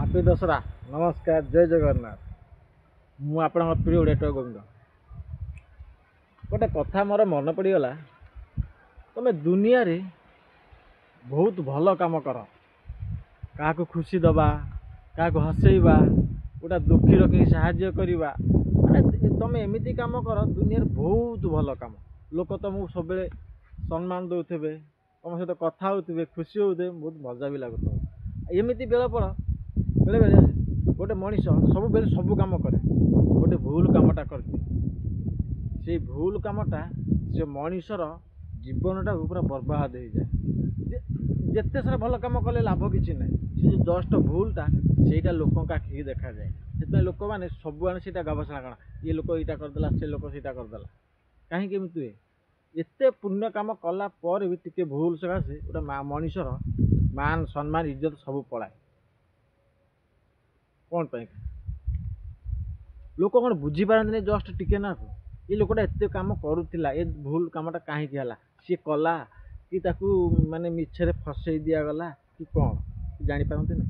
Happy Dussehra. ନମସ୍କାର, ଜୟ ଜଗନ୍ନାଥ। ମୁଁ ଆପଣଙ୍କ ପ୍ରିୟ ଓଡ଼ିଆ ଗୋବିନ୍ଦ। ଗୋଟେ କଥା ମୋର ମନେ ପଡ଼ିଗଲା, ତମେ ଦୁନିଆରେ ବହୁତ ଭଲ କାମ କର, କାହାକୁ ଖୁସି ଦେବା, କାହାକୁ ହସେଇବା, ଗୋଟେ ଦୁଃଖୀ ରଖିକି ସାହାଯ୍ୟ କରିବା, ମାନେ ତମେ ଏମିତି କାମ କର ଦୁନିଆରେ ବହୁତ ଭଲ କାମ। ଲୋକ ତମକୁ ସବୁବେଳେ ସମ୍ମାନ ଦେଉଥିବେ, ତମ ସହିତ କଥା ହେଉଥିବେ, ଖୁସି ହେଉଥିବେ, ବହୁତ ମଜା ବି ଲାଗୁଥିବ। ଏମିତି ବେଳେବେଳେ ଗୋଟେ ମଣିଷ ସବୁବେଳେ ସବୁ କାମ କରେ, ଗୋଟେ ଭୁଲ କାମଟା କରିଦିଏ। ସେଇ ଭୁଲ କାମଟା ସେ ମଣିଷର ଜୀବନଟାକୁ ପୁରା ବର୍ବାଦ ହେଇଯାଏ। ଯେତେ ସାରା ଭଲ କାମ କଲେ ଲାଭ କିଛି ନାହିଁ, ସେ ଯେଉଁ ଜଷ୍ଟ ଭୁଲଟା ସେଇଟା ଲୋକଙ୍କ ଆଖିକି ଦେଖାଯାଏ। ସେଥିପାଇଁ ଲୋକମାନେ ସବୁଆଡ଼େ ସେଇଟା ଗବେଷଣା କର, ଇଏ ଲୋକ ଏଇଟା କରିଦେଲା, ସେ ଲୋକ ସେଇଟା କରିଦେଲା। କାହିଁକି ଏମିତି ହୁଏ? ଏତେ ପୁଣ୍ୟ କାମ କଲା ପରେ ବି ଟିକେ ଭୁଲ ସକାଶେ ଗୋଟେ ମଣିଷର ମାନ ସମ୍ମାନ ଇଜ୍ଜତ ସବୁ ପଳାଏ। କ'ଣ ପାଇଁ? ଲୋକ କ'ଣ ବୁଝିପାରନ୍ତିନି? ଜଷ୍ଟ ଟିକେ ନା, ଏ ଲୋକଟା ଏତେ କାମ କରୁଥିଲା, ଏ ଭୁଲ କାମଟା କାହିଁକି ହେଲା, ସିଏ କଲା କି ତାକୁ ମାନେ ମିଛରେ ଫସେଇ ଦିଆଗଲା କି କ'ଣ, ଜାଣିପାରନ୍ତି ନା।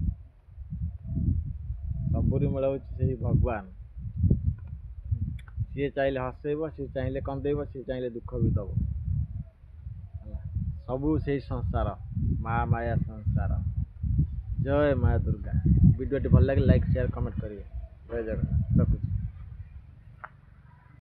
ସବୁରି ମୂଳ ହେଉଛି ସେଇ ଭଗବାନ। ସିଏ ଚାହିଁଲେ ହସେଇବ, ସିଏ ଚାହିଁଲେ କନ୍ଦେଇବ, ସିଏ ଚାହିଁଲେ ଦୁଃଖ ବି ଦେବ। ସବୁ ସେଇ ସଂସାର, ମା ମାୟା ସଂସାର। ଜୟ ମା ଦୁର୍ଗା। ଭିଡ଼ିଓଟି ଭଲ ଲାଗିଲେ ଲାଇକ୍, ସେୟାର, କମେଣ୍ଟ କରିବେ। ଜୟ ଜଗନ୍ନାଥ। ରଖୁଛି।